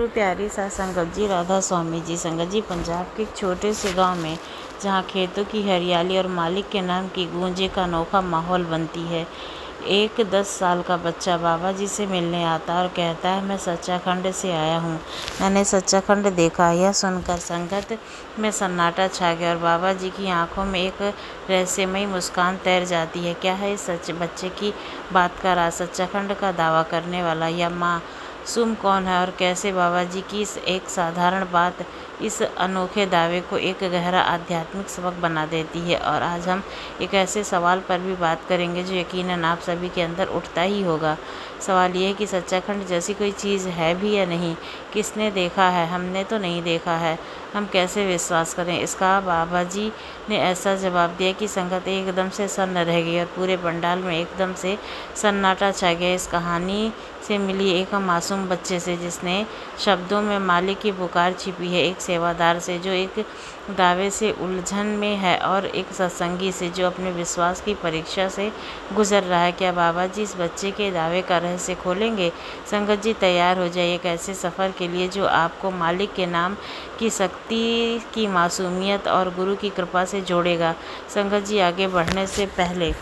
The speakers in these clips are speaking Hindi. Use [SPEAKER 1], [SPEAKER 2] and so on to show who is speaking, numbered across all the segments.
[SPEAKER 1] गुरु प्यारी साथ संगत जी राधा स्वामी जी। संगत जी पंजाब के एक छोटे से गांव में जहां खेतों की हरियाली और मालिक के नाम की गूंजे का अनोखा माहौल बनती है, एक 10 साल का बच्चा बाबा जी से मिलने आता और कहता है, मैं सच्चाखंड से आया हूँ, मैंने सच्चाखंड देखा। यह सुनकर संगत में सन्नाटा छा गया और बाबा जी की आंखों में एक रहस्यमयी मुस्कान तैर जाती है। क्या है इस बच्चे की बात का राज? सच्चाखंड का दावा करने वाला या मासूम कौन है, और कैसे बाबा जी की इस एक साधारण बात इस अनोखे दावे को एक गहरा आध्यात्मिक सबक बना देती है। और आज हम एक ऐसे सवाल पर भी बात करेंगे जो यकीनन आप सभी के अंदर उठता ही होगा। सवाल ये है कि सच्चाखंड जैसी कोई चीज़ है भी या नहीं? किसने देखा है? हमने तो नहीं देखा है, हम कैसे विश्वास करें इसका? बाबा जी ने ऐसा जवाब दिया कि संगत एकदम से सन्न रह गई और पूरे पंडाल में एकदम से सन्नाटा छा गया। इस कहानी से मिली एक मासूम बच्चे से जिसने शब्दों में मालिक की पुकार छिपी है, एक सेवादार से जो एक दावे से उलझन में है, और एक सत्संगी से जो अपने विश्वास की परीक्षा से गुजर रहा है। क्या बाबा जी इस बच्चे के दावे का रहस्य खोलेंगे? संगत जी तैयार हो जाइए एक ऐसे सफ़र के लिए जो आपको मालिक के नाम की शक्ति की मासूमियत और गुरु की कृपा से जोड़ेगा। संगत जी आगे बढ़ने से पहले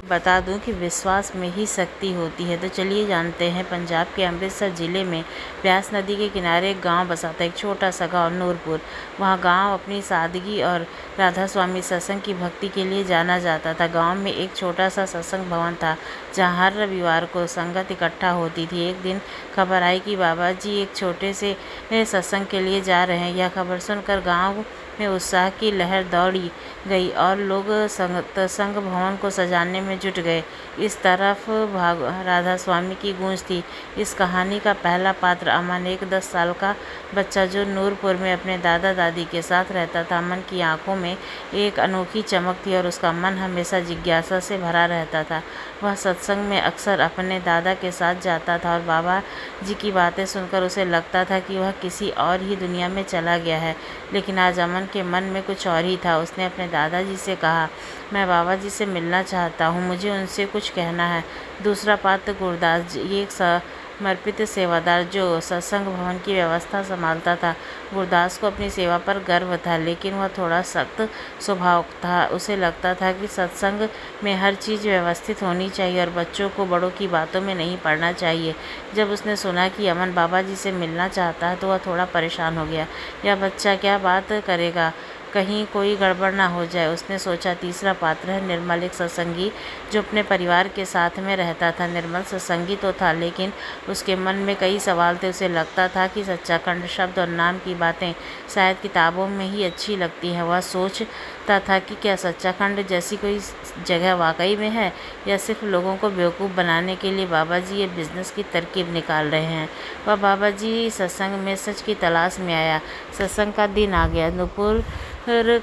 [SPEAKER 1] बता दूं कि विश्वास में ही शक्ति होती है। तो चलिए जानते हैं। पंजाब के अमृतसर ज़िले में ब्यास नदी के किनारे एक गांव बसा था, एक छोटा सा गांव नूरपुर। वहां गांव अपनी सादगी और राधा स्वामी सत्संग की भक्ति के लिए जाना जाता था। गांव में एक छोटा सा सत्संग भवन था जहां हर रविवार को संगत इकट्ठा होती थी। एक दिन खबर आई कि बाबा जी एक छोटे से सत्संग के लिए जा रहे हैं। यह खबर सुनकर गाँव में उत्साह की लहर दौड़ी गई और लोग संघ भवन को सजाने में जुट गए। इस तरफ राधा स्वामी की गूंज थी। इस कहानी का पहला पात्र अमन, एक 10 साल का बच्चा जो नूरपुर में अपने दादा दादी के साथ रहता था। अमन की आंखों में एक अनोखी चमक थी और उसका मन हमेशा जिज्ञासा से भरा रहता था। वह सत्संग में अक्सर अपने दादा के साथ जाता था और बाबा जी की बातें सुनकर उसे लगता था कि वह किसी और ही दुनिया में चला गया है। लेकिन आज अमन के मन में कुछ और ही था। उसने अपने दादाजी से कहा, मैं बाबा जी से मिलना चाहता हूँ, मुझे उनसे कुछ कहना है। दूसरा पात्र गुरदास जी, ये एक समर्पित सेवादार जो सत्संग भवन की व्यवस्था संभालता था। गुरदास को अपनी सेवा पर गर्व था, लेकिन वह थोड़ा सख्त स्वभाव था। उसे लगता था कि सत्संग में हर चीज़ व्यवस्थित होनी चाहिए और बच्चों को बड़ों की बातों में नहीं पड़ना चाहिए। जब उसने सुना कि अमन बाबा जी से मिलना चाहता है तो वह थोड़ा परेशान हो गया। यह बच्चा क्या बात करेगा, कहीं कोई गड़बड़ ना हो जाए, उसने सोचा। तीसरा पात्र है निर्मल, एक सत्संगी जो अपने परिवार के साथ में रहता था। निर्मल सत्संगी तो था, लेकिन उसके मन में कई सवाल थे। उसे लगता था कि सच्चाखंड शब्द और नाम की बातें शायद किताबों में ही अच्छी लगती हैं। वह सोचता था कि क्या सच्चाखंड जैसी कोई जगह वाकई में है, या सिर्फ लोगों को बेवकूफ़ बनाने के लिए बाबा जी ये बिज़नेस की तरकीब निकाल रहे हैं। वह बाबा जी सत्संग में सच की तलाश में आया। सत्संग का दिन आ गया। नूरपुर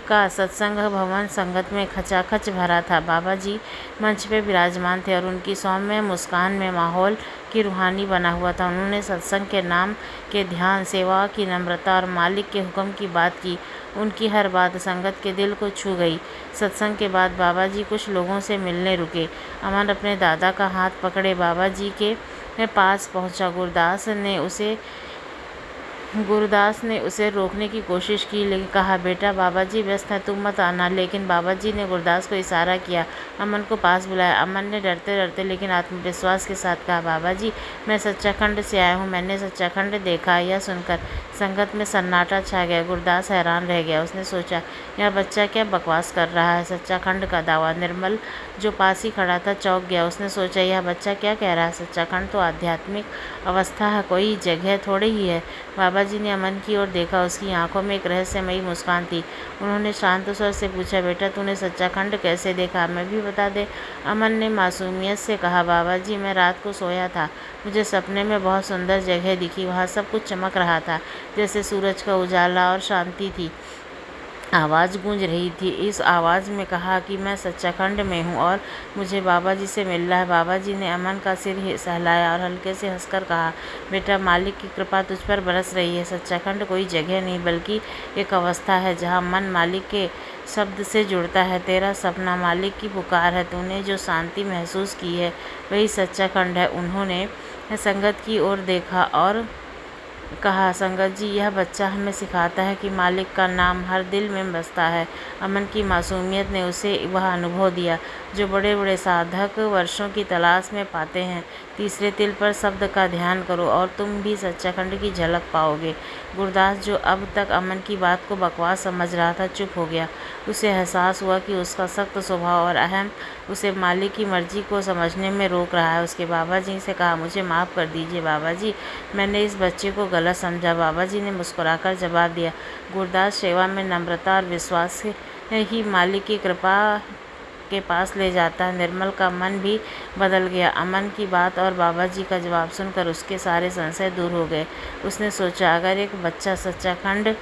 [SPEAKER 1] का सत्संग भवन संगत में खचाखच भरा था। बाबा जी मंच पे विराजमान थे और उनकी सौम्य मुस्कान में माहौल की रूहानी बना हुआ था। उन्होंने सत्संग के नाम के ध्यान, सेवा की नम्रता और मालिक के हुक्म की बात की। उनकी हर बात संगत के दिल को छू गई। सत्संग के बाद बाबा जी कुछ लोगों से मिलने रुके। अमन अपने दादा का हाथ पकड़े बाबा जी के पास पहुंचा। गुरदास ने उसे रोकने की कोशिश की, लेकिन कहा, बेटा बाबा जी व्यस्त हैं, तुम मत आना। लेकिन बाबा जी ने गुरदास को इशारा किया, अमन को पास बुलाया। अमन ने डरते डरते लेकिन आत्मविश्वास के साथ कहा, बाबा जी मैं सच्चाखंड से आया हूँ, मैंने सच्चाखंड देखा। यह सुनकर संगत में सन्नाटा छा गया। गुरदास हैरान रह गया। उसने सोचा, यह बच्चा क्या बकवास कर रहा है, सच्चाखंड का दावा। निर्मल जो पास ही खड़ा था चौंक गया। उसने सोचा, यह बच्चा क्या कह रहा है, सच्चाखंड तो आध्यात्मिक अवस्था है, कोई जगह थोड़ी ही है। बाबा जी ने अमन की ओर देखा। उसकी आंखों में एक रहस्यमयी मुस्कान थी। उन्होंने शांत स्वर से पूछा, बेटा तूने सच्चाखंड कैसे देखा, मैं भी बता दे। अमन ने मासूमियत से कहा, बाबा जी मैं रात को सोया था, मुझे सपने में बहुत सुंदर जगह दिखी। वहाँ सब कुछ चमक रहा था, जैसे सूरज का उजाला, और शांति थी। आवाज़ गूंज रही थी। इस आवाज़ में कहा कि मैं सच्चाखंड में हूँ और मुझे बाबा जी से मिलना है। बाबा जी ने अमन का सिर सहलाया और हल्के से हंसकर कहा, बेटा मालिक की कृपा तुझ पर बरस रही है। सच्चाखंड कोई जगह नहीं बल्कि एक अवस्था है जहाँ मन मालिक के शब्द से जुड़ता है। तेरा सपना मालिक की पुकार है, तूने जो शांति महसूस की है वही सच्चाखंड है। उन्होंने संगत की ओर देखा और कहा, संगत जी, यह बच्चा हमें सिखाता है कि मालिक का नाम हर दिल में बसता है। अमन की मासूमियत ने उसे वह अनुभव दिया जो बड़े बड़े साधक वर्षों की तलाश में पाते हैं। तीसरे तिल पर शब्द का ध्यान करो और तुम भी सच्चाखंड की झलक पाओगे। गुरदास, जो अब तक अमन की बात को बकवास समझ रहा था, चुप हो गया। उसे एहसास हुआ कि उसका सख्त स्वभाव और अहम उसे मालिक की मर्जी को समझने में रोक रहा है। उसके बाबा जी से कहा, मुझे माफ़ कर दीजिए बाबा जी, मैंने इस बच्चे को गलत समझा। बाबा जी ने मुस्कुराकर जवाब दिया, गुरदास, सेवा में नम्रता और विश्वास ही मालिक की कृपा के पास ले जाता है। निर्मल का मन भी बदल गया। अमन की बात और बाबा जी का जवाब सुनकर उसके सारे संशय दूर हो गए। उसने सोचा, अगर एक बच्चा सच्चाखंड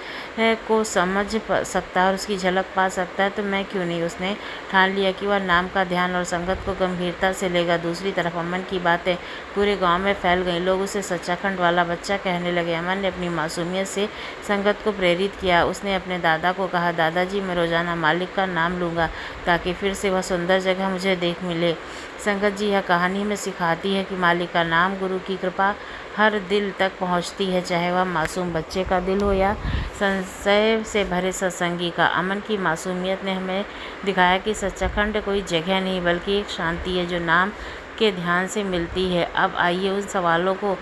[SPEAKER 1] को समझ सकता है और उसकी झलक पा सकता है तो मैं क्यों नहीं। उसने ठान लिया कि वह नाम का ध्यान और संगत को गंभीरता से लेगा। दूसरी तरफ अमन की बातें पूरे गांव में फैल गईं। लोग उसे सच्चाखंड वाला बच्चा कहने लगे। अमन ने अपनी मासूमियत से संगत को प्रेरित किया। उसने अपने दादा को कहा, दादाजी, मैं रोजाना मालिक का नाम लूँगा ताकि फिर से वह सुंदर जगह मुझे देख मिले। संगत जी, यह कहानी हमें सिखाती है कि मालिक का नाम, गुरु की कृपा हर दिल तक पहुंचती है, चाहे वह मासूम बच्चे का दिल हो या संशय से भरे सत्संगी का। अमन की मासूमियत ने हमें दिखाया कि सच्चाखंड कोई जगह नहीं बल्कि एक शांति है जो नाम के ध्यान से मिलती है। अब आइए उन सवालों को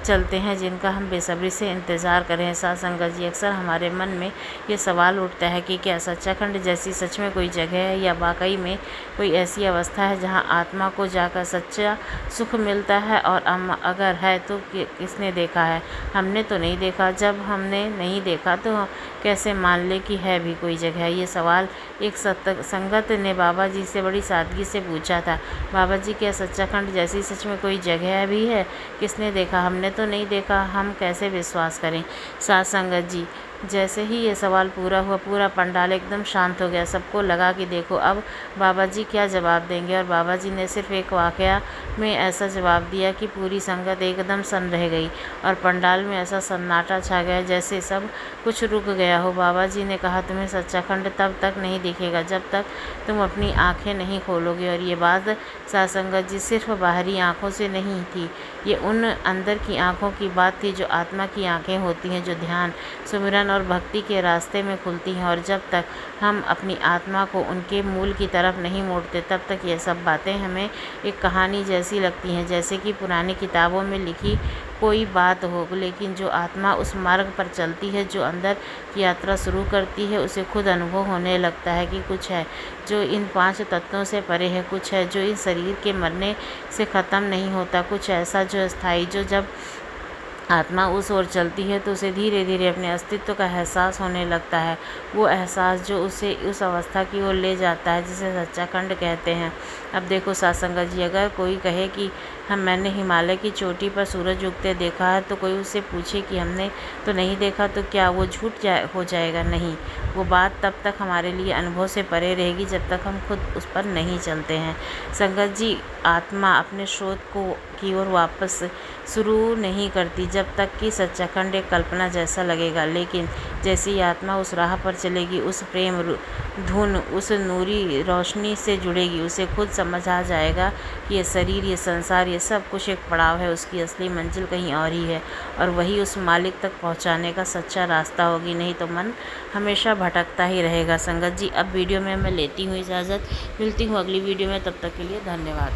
[SPEAKER 1] चलते हैं जिनका हम बेसब्री से इंतज़ार कर रहे हैं। साथ संगत जी, अक्सर हमारे मन में ये सवाल उठता है कि क्या सच्चाखंड जैसी सच में कोई जगह है या वाकई में कोई ऐसी अवस्था है जहां आत्मा को जाकर सच्चा सुख मिलता है, और अगर है तो किसने देखा है। हमने तो नहीं देखा। जब हमने नहीं देखा तो कैसे मान ले कि है भी कोई जगह। ये सवाल एक संगत ने बाबा जी से बड़ी सादगी से पूछा था, बाबा जी, क्या सच्चाखंड जैसी सच में कोई जगह भी है? किसने देखा? हमने तो नहीं देखा, हम कैसे विश्वास करें। साथ संगत जी, जैसे ही ये सवाल पूरा हुआ, पूरा पंडाल एकदम शांत हो गया। सबको लगा कि देखो अब बाबा जी क्या जवाब देंगे, और बाबा जी ने सिर्फ एक वाकया में ऐसा जवाब दिया कि पूरी संगत एकदम सन्न रह गई और पंडाल में ऐसा सन्नाटा छा गया जैसे सब कुछ रुक गया हो। बाबा जी ने कहा, तुम्हें सच्चाखंड तब तक नहीं दिखेगा जब तक तुम अपनी आंखें नहीं खोलोगे। और ये बात सासंगत जी सिर्फ बाहरी आंखों से नहीं थी, ये उन अंदर की आंखों की बात थी जो आत्मा की आंखें होती हैं, जो ध्यान, सुमिरन और भक्ति के रास्ते में खुलती हैं। और जब तक हम अपनी आत्मा को उनके मूल की तरफ नहीं मोड़ते तब तक ये सब बातें हमें एक कहानी जैसी लगती हैं, जैसे कि पुरानी किताबों में लिखी कोई बात हो। लेकिन जो आत्मा उस मार्ग पर चलती है, जो अंदर की यात्रा शुरू करती है, उसे खुद अनुभव होने लगता है कि कुछ है जो इन 5 तत्वों से परे है, कुछ है जो इस शरीर के मरने से ख़त्म नहीं होता, कुछ ऐसा जो स्थायी, जो जब आत्मा उस ओर चलती है तो उसे धीरे धीरे अपने अस्तित्व का एहसास होने लगता है। वो एहसास जो उसे उस अवस्था की ओर ले जाता है जिसे सच्चाखंड कहते हैं। अब देखो सासंगत जी, अगर कोई कहे कि मैंने हिमालय की चोटी पर सूरज उगते देखा है, तो कोई उससे पूछे कि हमने तो नहीं देखा, तो क्या वो झूठ हो जाएगा? नहीं, वो बात तब तक हमारे लिए अनुभव से परे रहेगी जब तक हम खुद उस पर नहीं चलते हैं। संगत जी, आत्मा अपने स्रोत की ओर वापस शुरू नहीं करती जब तक कि सच्चाखंड एक कल्पना जैसा लगेगा। लेकिन जैसे ही आत्मा उस राह पर चलेगी, उस प्रेम धुन, उस नूरी रोशनी से जुड़ेगी, उसे खुद समझ आ जाएगा कि ये शरीर, ये संसार, ये सब कुछ एक पड़ाव है, उसकी असली मंजिल कहीं और ही है, और वही उस मालिक तक पहुंचाने का सच्चा रास्ता होगी। नहीं तो मन हमेशा भटकता ही रहेगा। संगत जी, अब वीडियो में मैं लेती हूँ इजाज़त, मिलती हूँ अगली वीडियो में, तब तक के लिए धन्यवाद।